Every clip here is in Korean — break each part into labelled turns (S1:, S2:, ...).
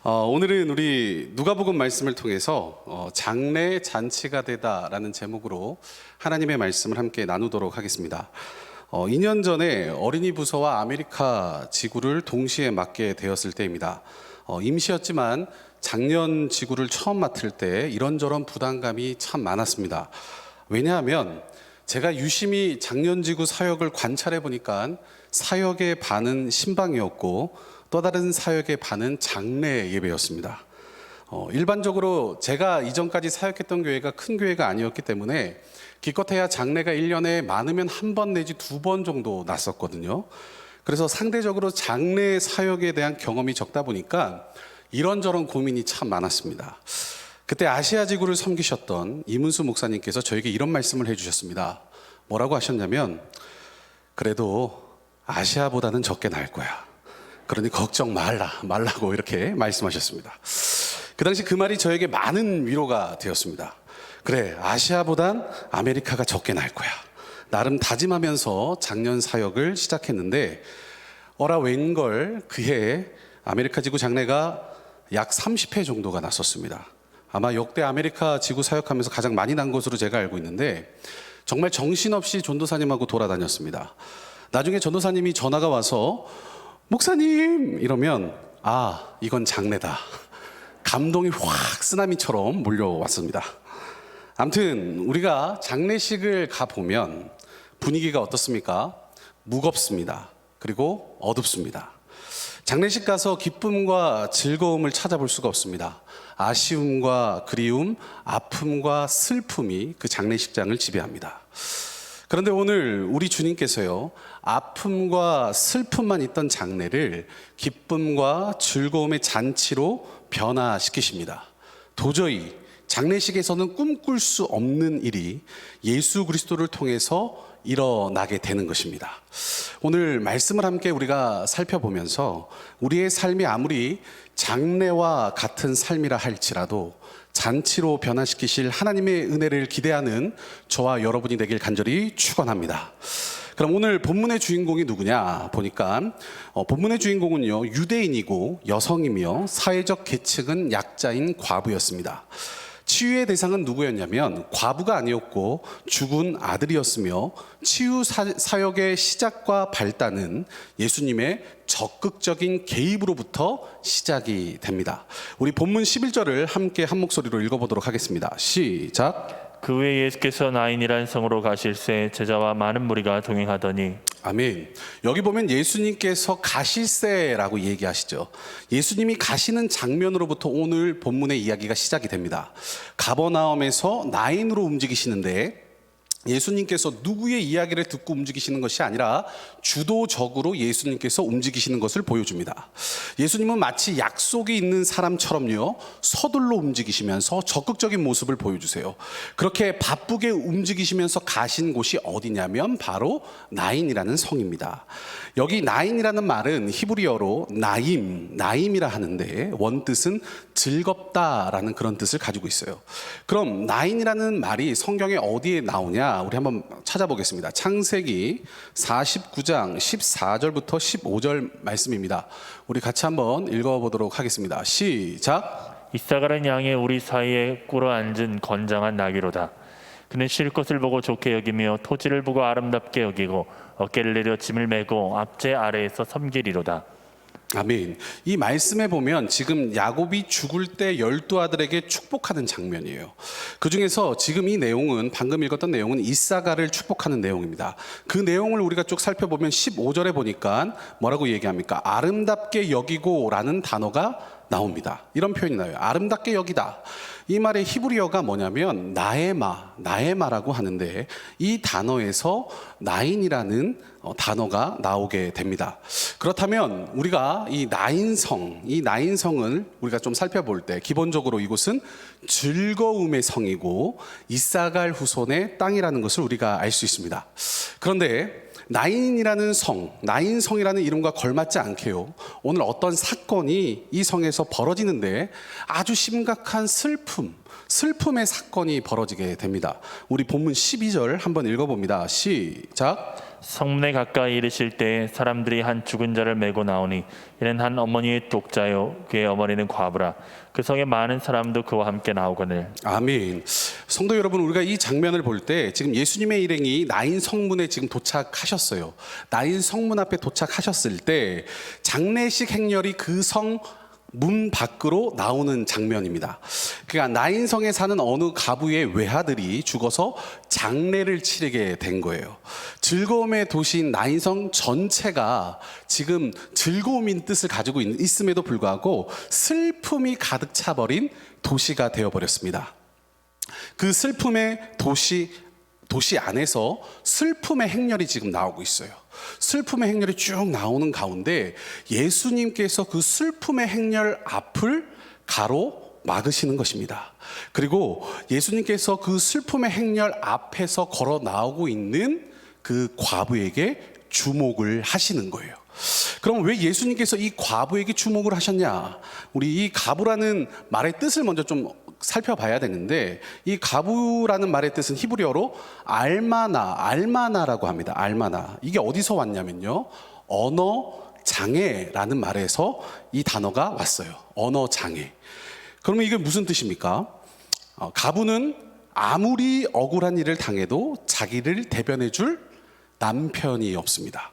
S1: 오늘은 우리 누가복음 말씀을 통해서 장래 잔치가 되다라는 제목으로 하나님의 말씀을 함께 나누도록 하겠습니다. 2년 전에 어린이 부서와 아메리카 지구를 동시에 맡게 되었을 때입니다. 임시였지만 작년 지구를 처음 맡을 때 이런저런 부담감이 참 많았습니다. 왜냐하면 제가 유심히 작년 지구 사역을 관찰해 보니까 사역의 반은 신방이었고 또 다른 사역의 반은 장례 예배였습니다. 일반적으로 제가 이전까지 사역했던 교회가 큰 교회가 아니었기 때문에 기껏해야 장례가 1년에 많으면 한 번 내지 2번 정도 났었거든요. 그래서 상대적으로 장례 사역에 대한 경험이 적다 보니까 이런저런 고민이 참 많았습니다. 그때 아시아 지구를 섬기셨던 이문수 목사님께서 저에게 이런 말씀을 해주셨습니다. 뭐라고 하셨냐면, 그래도 아시아보다는 적게 날 거야. 그러니 걱정 말라고 이렇게 말씀하셨습니다. 그 당시 그 말이 저에게 많은 위로가 되었습니다. 그래, 아시아보단 아메리카가 적게 날 거야. 나름 다짐하면서 작년 사역을 시작했는데 어라 웬걸 그해 아메리카 지구 장례가 약 30회 정도가 났었습니다. 아마 역대 아메리카 지구 사역하면서 가장 많이 난 것으로 제가 알고 있는데 정말 정신없이 전도사님하고 돌아다녔습니다. 나중에 전도사님이 전화가 와서 목사님 이러면 이건 장례다. 감동이 확 쓰나미처럼 몰려왔습니다. 아무튼 우리가 장례식을 가보면 분위기가 어떻습니까? 무겁습니다. 그리고 어둡습니다. 장례식 가서 기쁨과 즐거움을 찾아볼 수가 없습니다. 아쉬움과 그리움, 아픔과 슬픔이 그 장례식장을 지배합니다. 그런데 오늘 우리 주님께서요, 아픔과 슬픔만 있던 장례를 기쁨과 즐거움의 잔치로 변화시키십니다. 도저히 장례식에서는 꿈꿀 수 없는 일이 예수 그리스도를 통해서 일어나게 되는 것입니다. 오늘 말씀을 함께 우리가 살펴보면서 우리의 삶이 아무리 장례와 같은 삶이라 할지라도 잔치로 변화시키실 하나님의 은혜를 기대하는 저와 여러분이 되길 간절히 축원합니다. 그럼 오늘 본문의 주인공이 누구냐 보니까 본문의 주인공은요, 유대인이고 여성이며 사회적 계층은 약자인 과부였습니다. 치유의 대상은 누구였냐면 과부가 아니었고 죽은 아들이었으며 치유 사역의 시작과 발단은 예수님의 적극적인 개입으로부터 시작이 됩니다. 우리 본문 11절을 함께 한 목소리로 읽어보도록 하겠습니다. 시작.
S2: 그 후에 예수께서 나인이라는 성으로 가실새 제자와 많은 무리가 동행하더니.
S1: 아멘. 여기 보면 예수님께서 가실새라고 얘기하시죠. 예수님이 가시는 장면으로부터 오늘 본문의 이야기가 시작이 됩니다. 가버나움에서 나인으로 움직이시는데 예수님께서 누구의 이야기를 듣고 움직이시는 것이 아니라 주도적으로 예수님께서 움직이시는 것을 보여줍니다. 예수님은 마치 약속이 있는 사람처럼요, 서둘러 움직이시면서 적극적인 모습을 보여주세요. 그렇게 바쁘게 움직이시면서 가신 곳이 어디냐면 바로 나인이라는 성입니다. 여기 나인이라는 말은 히브리어로 나임이라 하는데 원뜻은 즐겁다라는 그런 뜻을 가지고 있어요. 그럼 나인이라는 말이 성경에 어디에 나오냐? 우리 한번 찾아보겠습니다. 창세기 49장 14절부터 15절 말씀입니다. 우리 같이 한번 읽어보도록 하겠습니다. 시작.
S2: 이사가란 양이 우리 사이에 꿇어 앉은 건장한 나귀로다. 그는 쉴 것을 보고 좋게 여기며 토지를 보고 아름답게 여기고 어깨를 내려 짐을 메고 앞제 아래에서 섬기리로다.
S1: 아멘. 이 말씀에 보면 지금 야곱이 죽을 때 12아들에게 축복하는 장면이에요. 그 중에서 지금 이 내용은, 방금 읽었던 내용은 이사가를 축복하는 내용입니다. 그 내용을 우리가 쭉 살펴보면 15절에 보니까 뭐라고 얘기합니까? 아름답게 여기고 라는 단어가 나옵니다. 이런 표현이 나와요. 아름답게 여기다. 이 말의 히브리어가 뭐냐면 나에마라고 하는데 이 단어에서 나인이라는 단어가 나오게 됩니다. 그렇다면 우리가 이 나인성을 우리가 좀 살펴볼 때 기본적으로 이곳은 즐거움의 성이고 이사갈 후손의 땅이라는 것을 우리가 알 수 있습니다. 그런데 나인성이라는 이름과 걸맞지 않게요, 오늘 어떤 사건이 이 성에서 벌어지는데 아주 심각한 슬픔의 사건이 벌어지게 됩니다. 우리 본문 12절 한번 읽어봅니다. 시작.
S2: 성문에 가까이 이르실 때에 사람들이 한 죽은 자를 메고 나오니 이는 한 어머니의 독자요 그의 어머니는 과부라. 그 성에 많은 사람도 그와 함께 나오거늘.
S1: 아멘. 성도 여러분, 우리가 이 장면을 볼 때 지금 예수님의 일행이 나인 성문에 지금 도착하셨어요. 나인 성문 앞에 도착하셨을 때 장례식 행렬이 그 성 문 밖으로 나오는 장면입니다. 그러니까 나인성에 사는 어느 가부의 외아들이 죽어서 장례를 치르게 된 거예요. 즐거움의 도시인 나인성 전체가 지금 즐거움인 뜻을 가지고 있음에도 불구하고 슬픔이 가득 차버린 도시가 되어버렸습니다. 그 슬픔의 도시 안에서 슬픔의 행렬이 지금 나오고 있어요. 슬픔의 행렬이 쭉 나오는 가운데 예수님께서 그 슬픔의 행렬 앞을 가로막으시는 것입니다. 그리고 예수님께서 그 슬픔의 행렬 앞에서 걸어 나오고 있는 그 과부에게 주목을 하시는 거예요. 그럼 왜 예수님께서 이 과부에게 주목을 하셨냐? 우리 이 과부라는 말의 뜻을 먼저 좀 살펴봐야 되는데, 이 과부라는 말의 뜻은 히브리어로 알마나라고 합니다. 알마나. 이게 어디서 왔냐면요, 언어 장애라는 말에서 이 단어가 왔어요. 언어 장애. 그러면 이게 무슨 뜻입니까? 과부는 아무리 억울한 일을 당해도 자기를 대변해 줄 남편이 없습니다.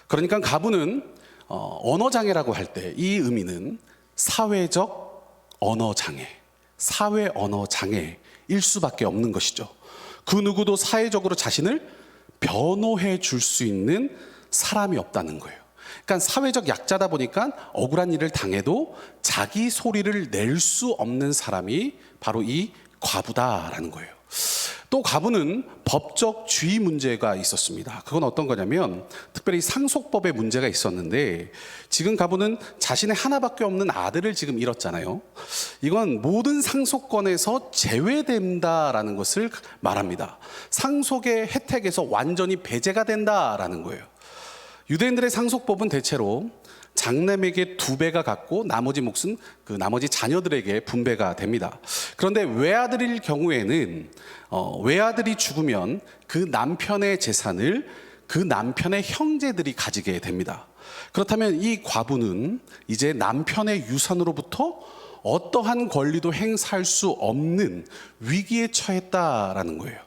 S1: 그러니까 과부는 언어 장애라고 할 때 이 의미는 사회적 언어 장애, 사회 언어 장애일 수밖에 없는 것이죠. 그 누구도 사회적으로 자신을 변호해 줄 수 있는 사람이 없다는 거예요. 그러니까 사회적 약자다 보니까 억울한 일을 당해도 자기 소리를 낼 수 없는 사람이 바로 이 과부다라는 거예요. 또 과부는 법적 주의 문제가 있었습니다. 그건 어떤 거냐면 특별히 상속법에 문제가 있었는데, 지금 과부는 자신의 하나밖에 없는 아들을 지금 잃었잖아요. 이건 모든 상속권에서 제외된다라는 것을 말합니다. 상속의 혜택에서 완전히 배제가 된다라는 거예요. 유대인들의 상속법은 대체로 장남에게 2배가 갖고 나머지 몫은 그 나머지 자녀들에게 분배가 됩니다. 그런데 외아들일 경우에는 외아들이 죽으면 그 남편의 재산을 그 남편의 형제들이 가지게 됩니다. 그렇다면 이 과부는 이제 남편의 유산으로부터 어떠한 권리도 행사할 수 없는 위기에 처했다라는 거예요.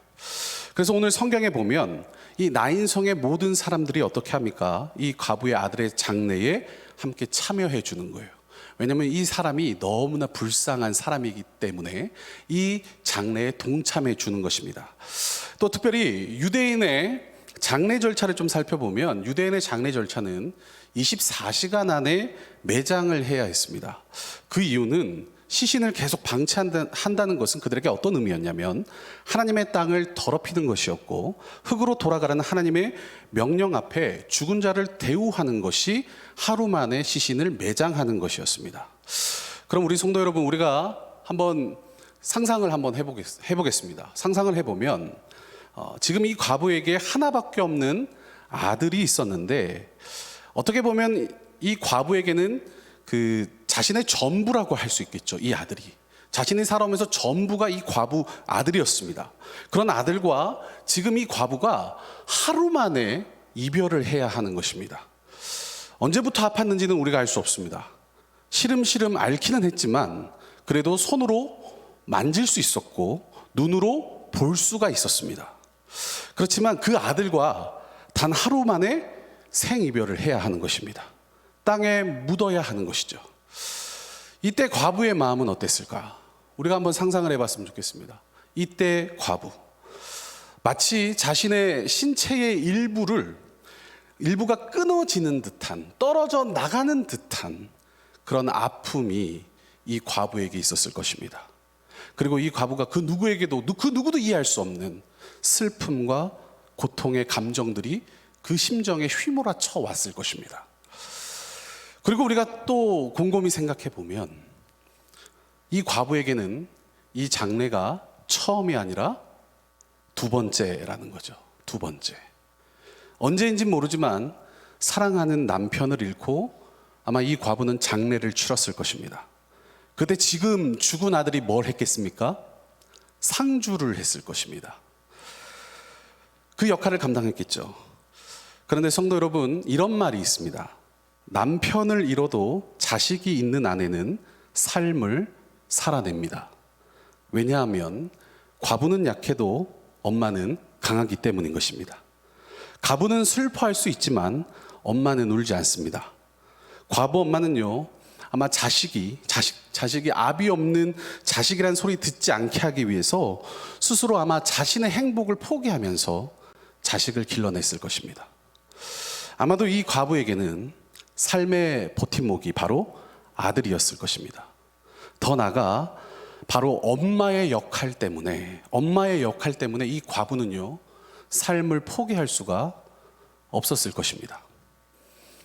S1: 그래서 오늘 성경에 보면 이 나인성의 모든 사람들이 어떻게 합니까? 이 과부의 아들의 장례에 함께 참여해 주는 거예요. 왜냐하면 이 사람이 너무나 불쌍한 사람이기 때문에 이 장례에 동참해 주는 것입니다. 또 특별히 유대인의 장례 절차를 좀 살펴보면 유대인의 장례 절차는 24시간 안에 매장을 해야 했습니다. 그 이유는 시신을 계속 방치한다는 것은 그들에게 어떤 의미였냐면 하나님의 땅을 더럽히는 것이었고, 흙으로 돌아가라는 하나님의 명령 앞에 죽은 자를 대우하는 것이 하루 만에 시신을 매장하는 것이었습니다. 그럼 우리 성도 여러분, 우리가 한번 상상을 한번 해보겠습니다. 상상을 해보면 지금 이 과부에게 하나밖에 없는 아들이 있었는데, 어떻게 보면 이 과부에게는 그 자신의 전부라고 할 수 있겠죠. 이 아들이 자신이 살아오면서 전부가 이 과부 아들이었습니다. 그런 아들과 지금 이 과부가 하루 만에 이별을 해야 하는 것입니다. 언제부터 아팠는지는 우리가 알 수 없습니다. 시름시름 앓기는 했지만 그래도 손으로 만질 수 있었고 눈으로 볼 수가 있었습니다. 그렇지만 그 아들과 단 하루 만에 생이별을 해야 하는 것입니다. 땅에 묻어야 하는 것이죠. 이때 과부의 마음은 어땠을까? 우리가 한번 상상을 해봤으면 좋겠습니다. 이때 과부, 마치 자신의 신체의 일부가 끊어지는 듯한, 떨어져 나가는 듯한 그런 아픔이 이 과부에게 있었을 것입니다. 그리고 이 과부가 그 누구에게도, 그 누구도 이해할 수 없는 슬픔과 고통의 감정들이 그 심정에 휘몰아쳐 왔을 것입니다. 그리고 우리가 또 곰곰이 생각해 보면 이 과부에게는 이 장례가 처음이 아니라 2번째라는 거죠. 2번째. 언제인지 모르지만 사랑하는 남편을 잃고 아마 이 과부는 장례를 치렀을 것입니다. 그때 지금 죽은 아들이 뭘 했겠습니까? 상주를 했을 것입니다. 그 역할을 감당했겠죠. 그런데 성도 여러분, 이런 말이 있습니다. 남편을 잃어도 자식이 있는 아내는 삶을 살아냅니다. 왜냐하면 과부는 약해도 엄마는 강하기 때문인 것입니다. 가부는 슬퍼할 수 있지만 엄마는 울지 않습니다. 과부 엄마는요, 아마 자식이 압이 없는 자식이란 소리 듣지 않게 하기 위해서 스스로 아마 자신의 행복을 포기하면서 자식을 길러냈을 것입니다. 아마도 이 과부에게는 삶의 버팀목이 바로 아들이었을 것입니다. 더 나아가 바로 엄마의 역할 때문에 이 과부는요, 삶을 포기할 수가 없었을 것입니다.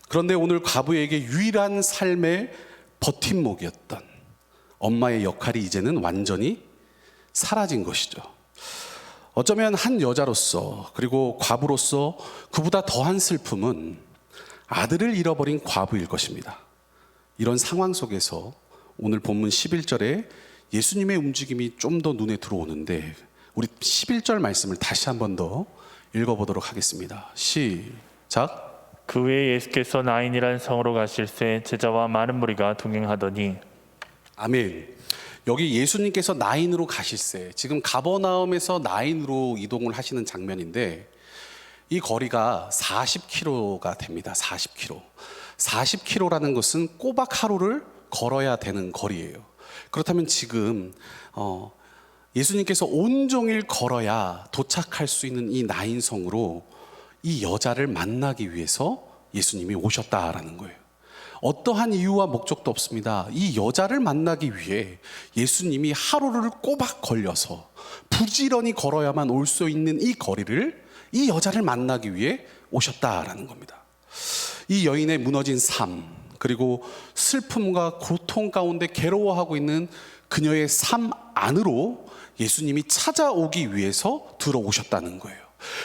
S1: 그런데 오늘 과부에게 유일한 삶의 버팀목이었던 엄마의 역할이 이제는 완전히 사라진 것이죠. 어쩌면 한 여자로서, 그리고 과부로서 그보다 더한 슬픔은 아들을 잃어버린 과부일 것입니다. 이런 상황 속에서 오늘 본문 11절에 예수님의 움직임이 좀 더 눈에 들어오는데, 우리 11절 말씀을 다시 한 번 더 읽어보도록 하겠습니다. 시작.
S2: 그 후에 예수께서 나인이라는 성으로 가실새 제자와 많은 무리가 동행하더니.
S1: 아멘. 여기 예수님께서 나인으로 가실새, 지금 가버나움에서 나인으로 이동을 하시는 장면인데, 이 거리가 40km가 됩니다. 40km. 40km라는 것은 꼬박 하루를 걸어야 되는 거리예요. 그렇다면 지금 예수님께서 온종일 걸어야 도착할 수 있는 이 나인성으로 이 여자를 만나기 위해서 예수님이 오셨다라는 거예요. 어떠한 이유와 목적도 없습니다. 이 여자를 만나기 위해 예수님이 하루를 꼬박 걸려서 부지런히 걸어야만 올 수 있는 이 거리를 이 여자를 만나기 위해 오셨다라는 겁니다. 이 여인의 무너진 삶, 그리고 슬픔과 고통 가운데 괴로워하고 있는 그녀의 삶 안으로 예수님이 찾아오기 위해서 들어오셨다는 거예요.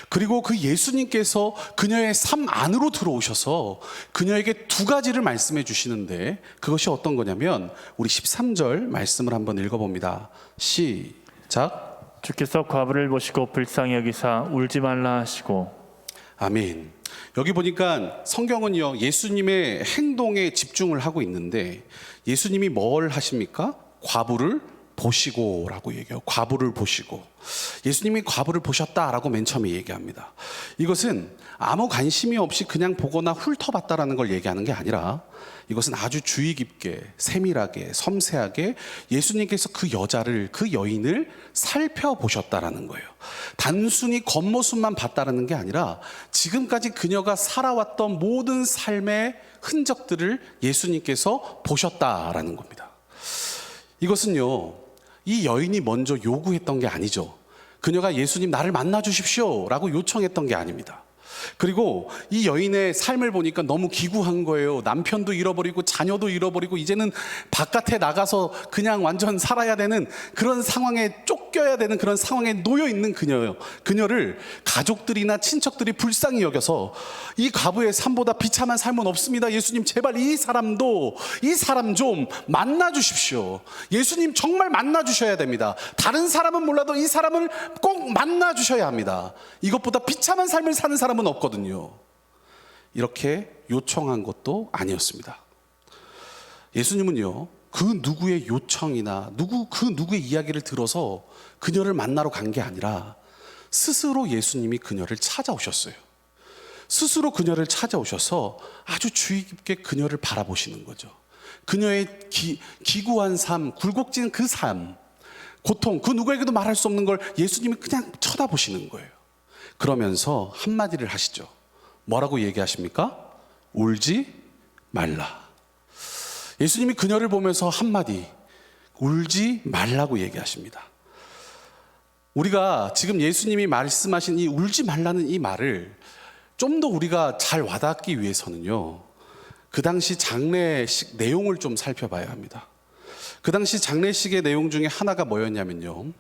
S1: 그리고 그 예수님께서 그녀의 삶 안으로 들어오셔서 그녀에게 두 가지를 말씀해 주시는데, 그것이 어떤 거냐면 우리 13절 말씀을 한번 읽어봅니다. 시작.
S2: 주께서 과부를 보시고 불쌍히 여기사 울지 말라 하시고. 아멘.
S1: 여기 보니까 성경은요, 예수님의 행동에 집중을 하고 있는데, 예수님이 뭘 하십니까? 과부를 보시고 라고 얘기해요. 과부를 보시고. 예수님이 과부를 보셨다라고 맨 처음에 얘기합니다. 이것은 아무 관심이 없이 그냥 보거나 훑어봤다라는 걸 얘기하는 게 아니라, 이것은 아주 주의 깊게, 세밀하게, 섬세하게 예수님께서 그 여자를, 그 여인을 살펴보셨다라는 거예요. 단순히 겉모습만 봤다라는 게 아니라 지금까지 그녀가 살아왔던 모든 삶의 흔적들을 예수님께서 보셨다라는 겁니다. 이것은요, 이 여인이 먼저 요구했던 게 아니죠. 그녀가 예수님 나를 만나 주십시오 라고 요청했던 게 아닙니다. 그리고 이 여인의 삶을 보니까 너무 기구한 거예요. 남편도 잃어버리고 자녀도 잃어버리고 이제는 바깥에 나가서 그냥 완전 살아야 되는 그런 상황에, 쫓겨야 되는 그런 상황에 놓여 있는 그녀예요. 그녀를 가족들이나 친척들이 불쌍히 여겨서 이 과부의 삶보다 비참한 삶은 없습니다. 예수님 제발 이 사람 좀 만나 주십시오. 예수님 정말 만나 주셔야 됩니다. 다른 사람은 몰라도 이 사람을 꼭 만나 주셔야 합니다. 이것보다 비참한 삶을 사는 사람은 없거든요. 이렇게 요청한 것도 아니었습니다. 예수님은요, 그 누구의 요청이나 그 누구의 이야기를 들어서 그녀를 만나러 간 게 아니라 스스로 예수님이 그녀를 찾아오셨어요. 스스로 그녀를 찾아오셔서 아주 주의 깊게 그녀를 바라보시는 거죠. 그녀의 기구한 삶, 굴곡진 그 삶, 고통, 그 누구에게도 말할 수 없는 걸 예수님이 그냥 쳐다보시는 거예요. 그러면서 한마디를 하시죠. 뭐라고 얘기하십니까? 울지 말라. 예수님이 그녀를 보면서 한마디, 울지 말라고 얘기하십니다. 우리가 지금 예수님이 말씀하신 이 울지 말라는 이 말을 좀 더 우리가 잘 와닿기 위해서는요, 그 당시 장례식 내용을 좀 살펴봐야 합니다. 그 당시 장례식의 내용 중에 하나가 뭐였냐면요,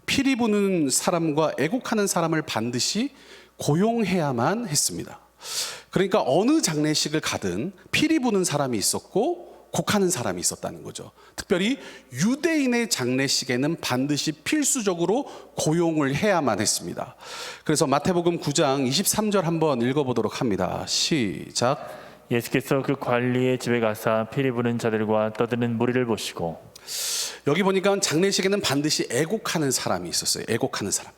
S1: 피리 부는 사람과 애곡하는 사람을 반드시 고용해야만 했습니다. 그러니까 어느 장례식을 가든 피리 부는 사람이 있었고 곡하는 사람이 있었다는 거죠. 특별히 유대인의 장례식에는 반드시 필수적으로 고용을 해야만 했습니다. 그래서 마태복음 9장 23절 한번 읽어보도록 합니다. 시작.
S2: 예수께서 그 관리의 집에 가사 피리 부는 자들과 떠드는 무리를 보시고.
S1: 여기 보니까 장례식에는 반드시 애곡하는 사람이 있었어요. 애곡하는 사람.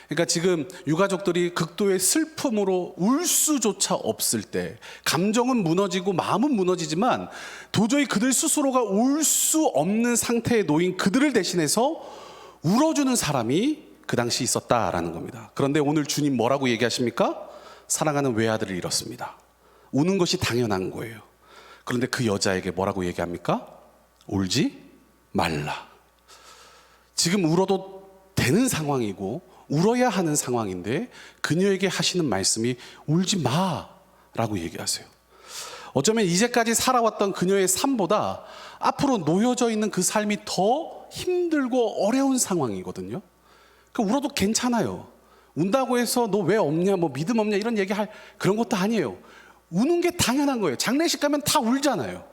S1: 그러니까 지금 유가족들이 극도의 슬픔으로 울 수조차 없을 때, 감정은 무너지고 마음은 무너지지만 도저히 그들 스스로가 울 수 없는 상태에 놓인 그들을 대신해서 울어주는 사람이 그 당시 있었다라는 겁니다. 그런데 오늘 주님 뭐라고 얘기하십니까? 사랑하는 외아들을 잃었습니다. 우는 것이 당연한 거예요. 그런데 그 여자에게 뭐라고 얘기합니까? 울지 말라. 지금 울어도 되는 상황이고 울어야 하는 상황인데 그녀에게 하시는 말씀이 울지 마라고 얘기하세요. 어쩌면 이제까지 살아왔던 그녀의 삶보다 앞으로 놓여져 있는 그 삶이 더 힘들고 어려운 상황이거든요. 울어도 괜찮아요. 운다고 해서 너 왜 없냐, 뭐 믿음 없냐 이런 얘기할 그런 것도 아니에요. 우는 게 당연한 거예요. 장례식 가면 다 울잖아요.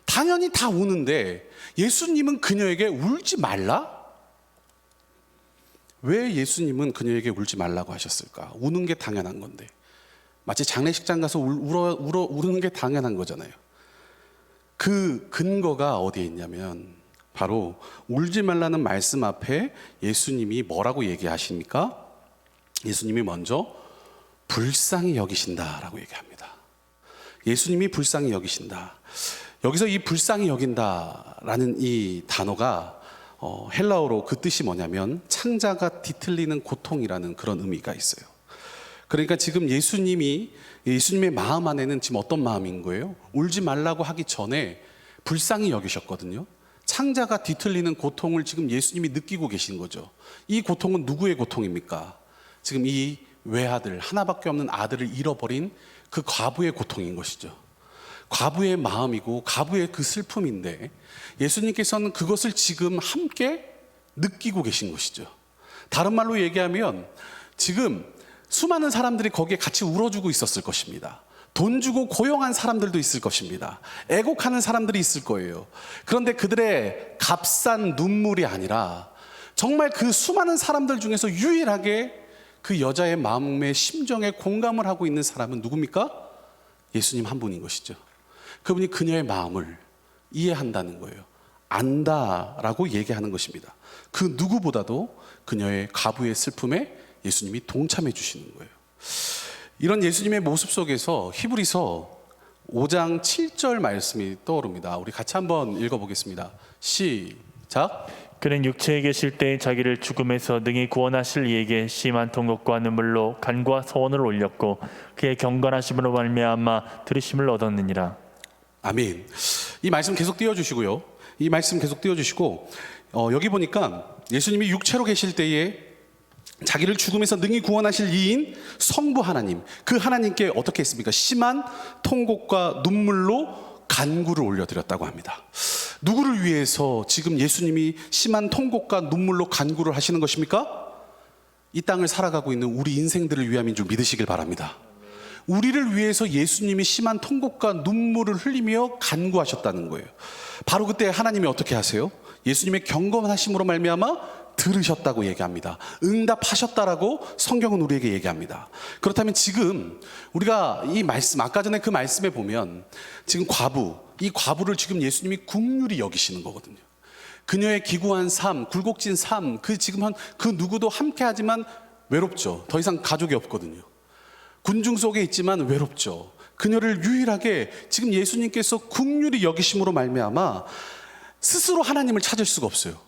S1: 당연히 다 우는데 예수님은 그녀에게 울지 말라? 왜 예수님은 그녀에게 울지 말라고 하셨을까? 우는 게 당연한 건데. 마치 장례식장 가서 우는 게 당연한 거잖아요. 그 근거가 어디에 있냐면 바로 울지 말라는 말씀 앞에 예수님이 뭐라고 얘기하십니까? 예수님이 먼저 불쌍히 여기신다라고 얘기합니다. 예수님이 불쌍히 여기신다. 여기서 이 불쌍히 여긴다라는 이 단어가 헬라어로 그 뜻이 뭐냐면 창자가 뒤틀리는 고통이라는 그런 의미가 있어요. 그러니까 지금 예수님의 마음 안에는 지금 어떤 마음인 거예요? 울지 말라고 하기 전에 불쌍히 여기셨거든요. 창자가 뒤틀리는 고통을 지금 예수님이 느끼고 계신 거죠. 이 고통은 누구의 고통입니까? 지금 이 외아들, 하나밖에 없는 아들을 잃어버린 그 과부의 고통인 것이죠. 과부의 마음이고 과부의 그 슬픔인데 예수님께서는 그것을 지금 함께 느끼고 계신 것이죠. 다른 말로 얘기하면 지금 수많은 사람들이 거기에 같이 울어주고 있었을 것입니다. 돈 주고 고용한 사람들도 있을 것입니다. 애곡하는 사람들이 있을 거예요. 그런데 그들의 값싼 눈물이 아니라 정말 그 수많은 사람들 중에서 유일하게 그 여자의 마음의 심정에 공감을 하고 있는 사람은 누굽니까? 예수님 한 분인 것이죠. 그분이 그녀의 마음을 이해한다는 거예요. 안다라고 얘기하는 것입니다. 그 누구보다도 그녀의 과부의 슬픔에 예수님이 동참해 주시는 거예요. 이런 예수님의 모습 속에서 히브리서 5장 7절 말씀이 떠오릅니다. 우리 같이 한번 읽어보겠습니다. 시작.
S2: 그는 육체에 계실 때 자기를 죽음에서 능히 구원하실 이에게 심한 통곡과 눈물로 간구와 소원을 올렸고 그의 경건하심으로 말미암아 들으심을 얻었느니라.
S1: 아멘. 이 말씀 계속 띄워주시고요. 이 말씀 계속 띄워주시고 여기 보니까 예수님이 육체로 계실 때에 자기를 죽음에서 능히 구원하실 이인 성부 하나님, 그 하나님께 어떻게 했습니까? 심한 통곡과 눈물로 간구를 올려드렸다고 합니다. 누구를 위해서 지금 예수님이 심한 통곡과 눈물로 간구를 하시는 것입니까? 이 땅을 살아가고 있는 우리 인생들을 위함인 줄 믿으시길 바랍니다. 우리를 위해서 예수님이 심한 통곡과 눈물을 흘리며 간구하셨다는 거예요. 바로 그때 하나님이 어떻게 하세요? 예수님의 경건하심으로 말미암아 들으셨다고 얘기합니다. 응답하셨다라고 성경은 우리에게 얘기합니다. 그렇다면 지금 우리가 이 말씀, 아까 전에 그 말씀에 보면 지금 이 과부를 지금 예수님이 긍휼히 여기시는 거거든요. 그녀의 기구한 삶, 굴곡진 삶, 그 누구도 함께 하지만 외롭죠. 더 이상 가족이 없거든요. 군중 속에 있지만 외롭죠. 그녀를 유일하게 지금 예수님께서 긍휼히 여기심으로 말미암아 스스로 하나님을 찾을 수가 없어요.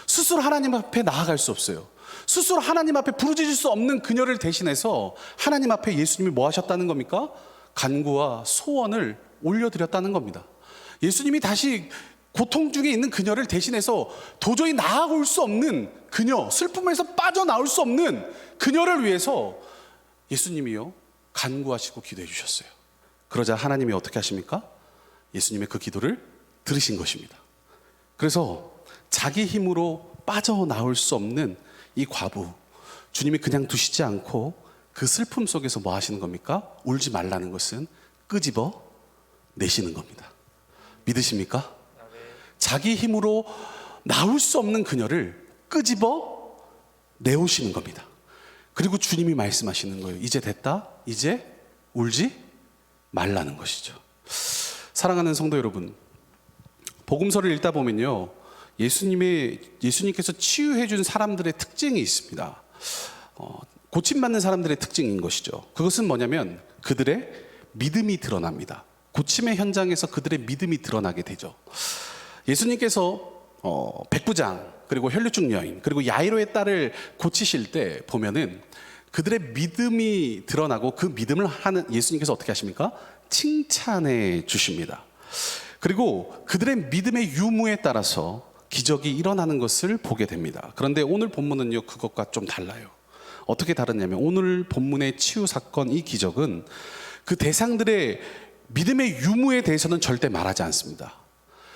S1: 스스로 하나님 앞에 나아갈 수 없어요. 스스로 하나님 앞에 부르짖을 수 없는 그녀를 대신해서 하나님 앞에 예수님이 뭐 하셨다는 겁니까? 간구와 소원을 올려드렸다는 겁니다. 예수님이 다시 고통 중에 있는 그녀를 대신해서 도저히 나아올 수 없는 그녀, 슬픔에서 빠져나올 수 없는 그녀를 위해서 예수님이요 간구하시고 기도해 주셨어요. 그러자 하나님이 어떻게 하십니까? 예수님의 그 기도를 들으신 것입니다. 그래서 자기 힘으로 빠져나올 수 없는 이 과부, 주님이 그냥 두시지 않고 그 슬픔 속에서 뭐 하시는 겁니까? 울지 말라는 것은 끄집어 내시는 겁니다. 믿으십니까? 자기 힘으로 나올 수 없는 그녀를 끄집어 내오시는 겁니다. 그리고 주님이 말씀하시는 거예요. 이제 됐다. 이제 울지 말라는 것이죠. 사랑하는 성도 여러분, 복음서를 읽다 보면요, 예수님께서 치유해 준 사람들의 특징이 있습니다. 고침받는 사람들의 특징인 것이죠. 그것은 뭐냐면 그들의 믿음이 드러납니다. 고침의 현장에서 그들의 믿음이 드러나게 되죠. 예수님께서 백부장, 그리고 혈류증 여인, 그리고 야이로의 딸을 고치실 때 보면은 그들의 믿음이 드러나고 그 믿음을 하는 예수님께서 어떻게 하십니까? 칭찬해 주십니다. 그리고 그들의 믿음의 유무에 따라서 기적이 일어나는 것을 보게 됩니다. 그런데 오늘 본문은요, 그것과 좀 달라요. 어떻게 다르냐면 오늘 본문의 치유 사건, 이 기적은 그 대상들의 믿음의 유무에 대해서는 절대 말하지 않습니다.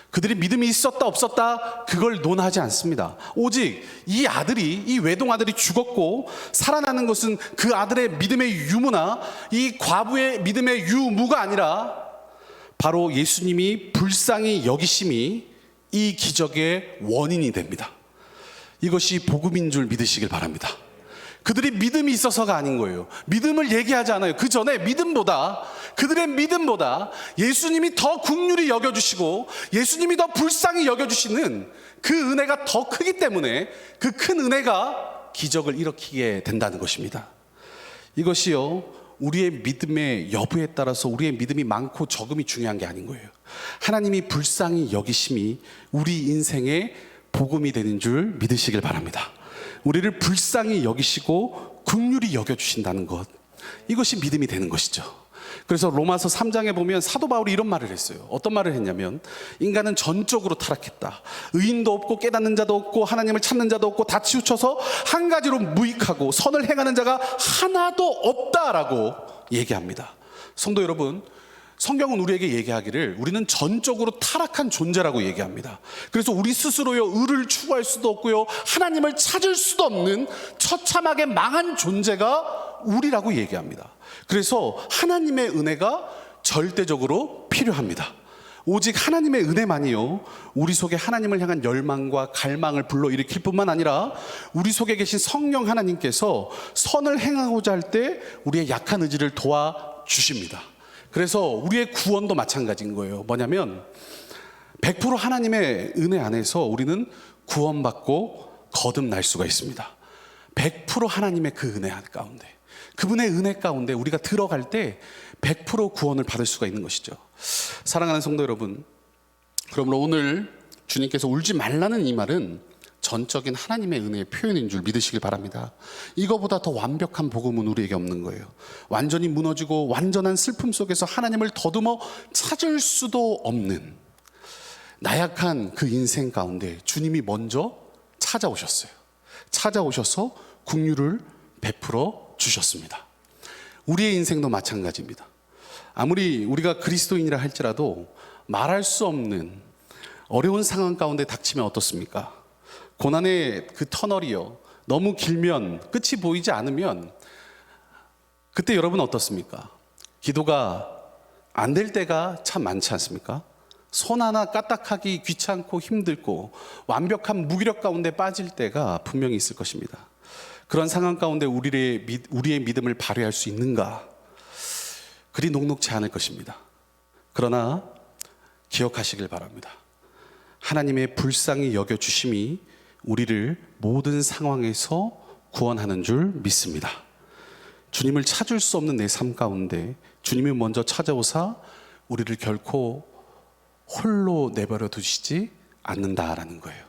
S1: 그들이 믿음이 있었다 없었다 그걸 논하지 않습니다. 오직 이 외동 아들이 죽었고 살아나는 것은 그 아들의 믿음의 유무나 이 과부의 믿음의 유무가 아니라 바로 예수님이 불쌍히 여기심이 이 기적의 원인이 됩니다. 이것이 복음인 줄 믿으시길 바랍니다. 그들이 믿음이 있어서가 아닌 거예요. 믿음을 얘기하지 않아요. 그 전에 그들의 믿음보다 예수님이 더 긍휼히 여겨주시고 예수님이 더 불쌍히 여겨주시는 그 은혜가 더 크기 때문에 그 큰 은혜가 기적을 일으키게 된다는 것입니다. 이것이요, 우리의 믿음의 여부에 따라서 우리의 믿음이 많고 적음이 중요한 게 아닌 거예요. 하나님이 불쌍히 여기심이 우리 인생의 복음이 되는 줄 믿으시길 바랍니다. 우리를 불쌍히 여기시고 긍휼히 여겨주신다는 것, 이것이 믿음이 되는 것이죠. 그래서 로마서 3장에 보면 사도 바울이 이런 말을 했어요. 어떤 말을 했냐면 인간은 전적으로 타락했다. 의인도 없고 깨닫는 자도 없고 하나님을 찾는 자도 없고 다 치우쳐서 한 가지로 무익하고 선을 행하는 자가 하나도 없다라고 얘기합니다. 성도 여러분, 성경은 우리에게 얘기하기를 우리는 전적으로 타락한 존재라고 얘기합니다. 그래서 우리 스스로요, 의를 추구할 수도 없고요, 하나님을 찾을 수도 없는 처참하게 망한 존재가 우리라고 얘기합니다. 그래서 하나님의 은혜가 절대적으로 필요합니다. 오직 하나님의 은혜만이요, 우리 속에 하나님을 향한 열망과 갈망을 불러일으킬 뿐만 아니라 우리 속에 계신 성령 하나님께서 선을 행하고자 할 때 우리의 약한 의지를 도와주십니다. 그래서 우리의 구원도 마찬가지인 거예요. 뭐냐면 100% 하나님의 은혜 안에서 우리는 구원받고 거듭날 수가 있습니다. 100% 하나님의 그 은혜 가운데, 그분의 은혜 가운데 우리가 들어갈 때 100% 구원을 받을 수가 있는 것이죠. 사랑하는 성도 여러분, 그러므로 오늘 주님께서 울지 말라는 이 말은 전적인 하나님의 은혜의 표현인 줄 믿으시길 바랍니다. 이거보다 더 완벽한 복음은 우리에게 없는 거예요. 완전히 무너지고 완전한 슬픔 속에서 하나님을 더듬어 찾을 수도 없는 나약한 그 인생 가운데 주님이 먼저 찾아오셨어요. 찾아오셔서 긍휼을 베풀어 주셨습니다. 우리의 인생도 마찬가지입니다. 아무리 우리가 그리스도인이라 할지라도 말할 수 없는 어려운 상황 가운데 닥치면 어떻습니까? 고난의 그 터널이요, 너무 길면, 끝이 보이지 않으면 그때 여러분 어떻습니까? 기도가 안 될 때가 참 많지 않습니까? 손 하나 까딱하기 귀찮고 힘들고 완벽한 무기력 가운데 빠질 때가 분명히 있을 것입니다. 그런 상황 가운데 우리의 믿음을 발휘할 수 있는가? 그리 녹록지 않을 것입니다. 그러나 기억하시길 바랍니다. 하나님의 불쌍히 여겨주심이 우리를 모든 상황에서 구원하는 줄 믿습니다. 주님을 찾을 수 없는 내 삶 가운데 주님이 먼저 찾아오사 우리를 결코 홀로 내버려 두시지 않는다라는 거예요.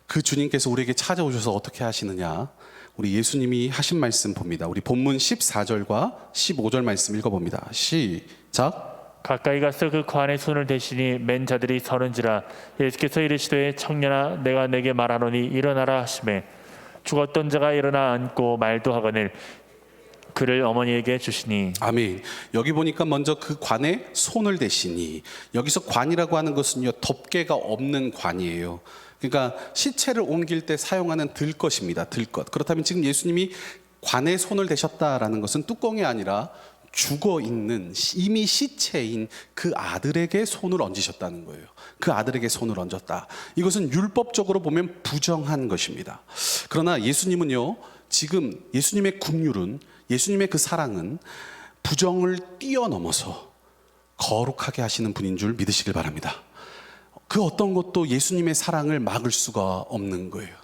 S1: 그 주님께서 우리에게 찾아오셔서 어떻게 하시느냐, 우리 예수님이 하신 말씀 봅니다. 우리 본문 14절과 15절 말씀 읽어봅니다. 시작.
S2: 가까이 가서 그 관에 손을 대시니 맨 자들이 서는지라. 예수께서 이르시되 청년아, 내가 내게 말하노니 일어나라 하시매 죽었던 자가 일어나 앉고 말도 하거늘 그를 어머니에게 주시니.
S1: 아멘. 여기 보니까 먼저 그 관에 손을 대시니, 여기서 관이라고 하는 것은요, 덮개가 없는 관이에요. 그러니까 시체를 옮길 때 사용하는 들것입니다. 들것. 그렇다면 지금 예수님이 관에 손을 대셨다라는 것은 뚜껑이 아니라 죽어 있는 이미 시체인 그 아들에게 손을 얹으셨다는 거예요. 그 아들에게 손을 얹었다. 이것은 율법적으로 보면 부정한 것입니다. 그러나 예수님은요, 지금 예수님의 긍휼은, 예수님의 그 사랑은 부정을 뛰어넘어서 거룩하게 하시는 분인 줄 믿으시길 바랍니다. 그 어떤 것도 예수님의 사랑을 막을 수가 없는 거예요.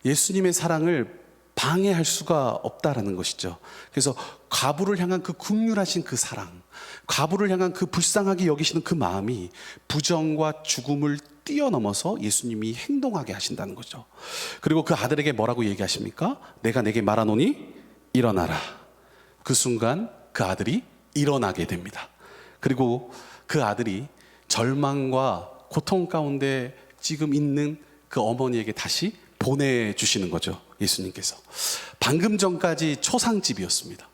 S1: 예수님의 사랑을 방해할 수가 없다라는 것이죠. 그래서 과부를 향한 그 긍휼하신 그 사랑, 과부를 향한 그 불쌍하게 여기시는 그 마음이 부정과 죽음을 뛰어넘어서 예수님이 행동하게 하신다는 거죠. 그리고 그 아들에게 뭐라고 얘기하십니까? 내가 내게 말하노니 일어나라. 그 순간 그 아들이 일어나게 됩니다. 그리고 그 아들이 절망과 고통 가운데 지금 있는 그 어머니에게 다시 보내주시는 거죠. 예수님께서. 방금 전까지 초상집이었습니다.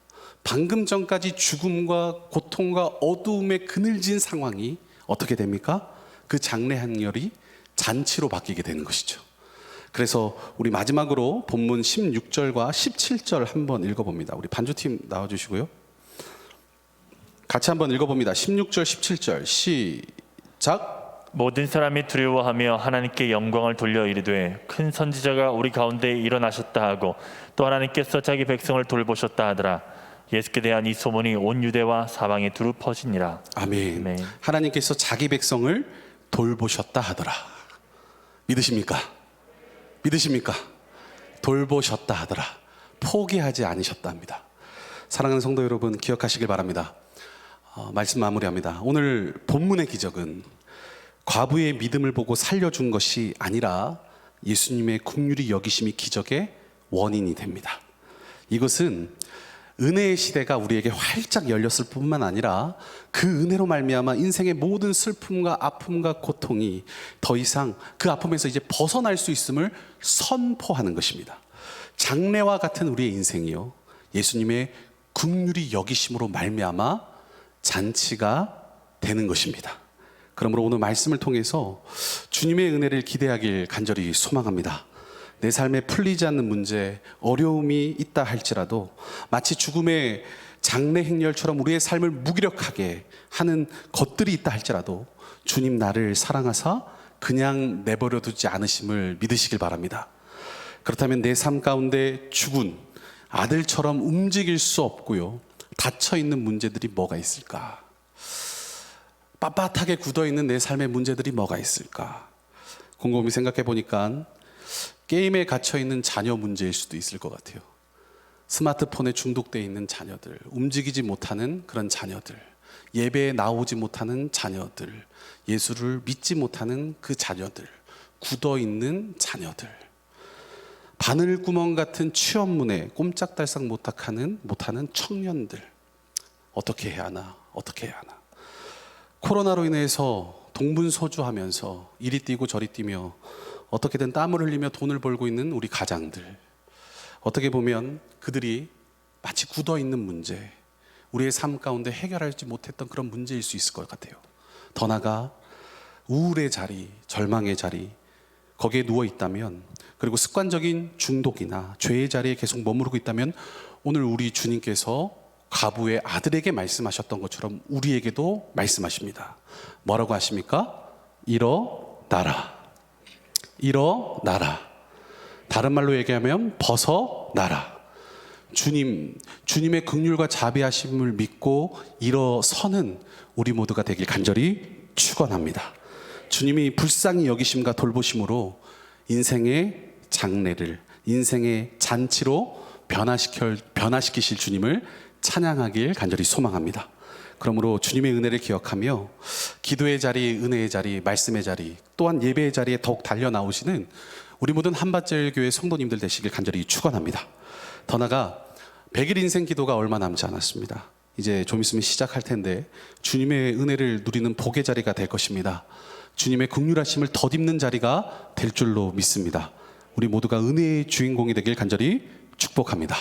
S1: 방금 전까지 죽음과 고통과 어두움에 그늘진 상황이 어떻게 됩니까? 그 장례 hành렬이 잔치로 바뀌게 되는 것이죠. 그래서 우리 마지막으로 본문 16절과 17절 한번 읽어봅니다. 우리 반주팀 나와주시고요. 같이 한번 읽어봅니다. 16절 17절 시작.
S2: 모든 사람이 두려워하며 하나님께 영광을 돌려 이르되 큰 선지자가 우리 가운데 일어나셨다 하고 또 하나님께서 자기 백성을 돌보셨다 하더라. 예수께 대한 이 소문이 온 유대와 사방에 두루 퍼지니라.
S1: 아멘.
S2: 아멘.
S1: 하나님께서 자기 백성을 돌보셨다 하더라. 믿으십니까? 믿으십니까? 돌보셨다 하더라. 포기하지 않으셨답니다. 사랑하는 성도 여러분, 기억하시길 바랍니다. 말씀 마무리합니다. 오늘 본문의 기적은 과부의 믿음을 보고 살려준 것이 아니라 예수님의 긍휼히 여기심이 기적의 원인이 됩니다. 이것은 은혜의 시대가 우리에게 활짝 열렸을 뿐만 아니라 그 은혜로 말미암아 인생의 모든 슬픔과 아픔과 고통이 더 이상 그 아픔에서 이제 벗어날 수 있음을 선포하는 것입니다. 장래와 같은 우리의 인생이요, 예수님의 긍휼히 여기심으로 말미암아 잔치가 되는 것입니다. 그러므로 오늘 말씀을 통해서 주님의 은혜를 기대하길 간절히 소망합니다. 내 삶에 풀리지 않는 문제, 어려움이 있다 할지라도 마치 죽음의 장례 행렬처럼 우리의 삶을 무기력하게 하는 것들이 있다 할지라도 주님 나를 사랑하사 그냥 내버려 두지 않으심을 믿으시길 바랍니다. 그렇다면 내 삶 가운데 죽은 아들처럼 움직일 수 없고요, 닫혀있는 문제들이 뭐가 있을까? 빳빳하게 굳어있는 내 삶의 문제들이 뭐가 있을까? 곰곰이 생각해 보니까 게임에 갇혀있는 자녀 문제일 수도 있을 것 같아요. 스마트폰에 중독되어 있는 자녀들, 움직이지 못하는 그런 자녀들, 예배에 나오지 못하는 자녀들, 예수를 믿지 못하는 그 자녀들, 굳어있는 자녀들, 바늘구멍 같은 취업문에 꼼짝달싹 못하는 청년들, 어떻게 해야 하나? 어떻게 해야 하나? 코로나로 인해서 동분서주하면서 이리 뛰고 저리 뛰며 어떻게든 땀을 흘리며 돈을 벌고 있는 우리 가장들, 어떻게 보면 그들이 마치 굳어있는 문제, 우리의 삶 가운데 해결하지 못했던 그런 문제일 수 있을 것 같아요. 더 나아가 우울의 자리, 절망의 자리, 거기에 누워 있다면, 그리고 습관적인 중독이나 죄의 자리에 계속 머무르고 있다면 오늘 우리 주님께서 과부의 아들에게 말씀하셨던 것처럼 우리에게도 말씀하십니다. 뭐라고 하십니까? 일어나라. 일어나라. 다른 말로 얘기하면 벗어나라. 주님의 긍휼과 자비하심을 믿고 일어서는 우리 모두가 되길 간절히 축원합니다. 주님이 불쌍히 여기심과 돌보심으로 인생의 장례를 인생의 잔치로 변화시키실 주님을 찬양하길 간절히 소망합니다. 그러므로 주님의 은혜를 기억하며 기도의 자리, 은혜의 자리, 말씀의 자리, 또한 예배의 자리에 더욱 달려나오시는 우리 모든 한밭제일교회 성도님들 되시길 간절히 축원합니다. 더 나아가 100일 인생 기도가 얼마 남지 않았습니다. 이제 좀 있으면 시작할 텐데 주님의 은혜를 누리는 복의 자리가 될 것입니다. 주님의 긍휼하심을 덧입는 자리가 될 줄로 믿습니다. 우리 모두가 은혜의 주인공이 되길 간절히 축복합니다.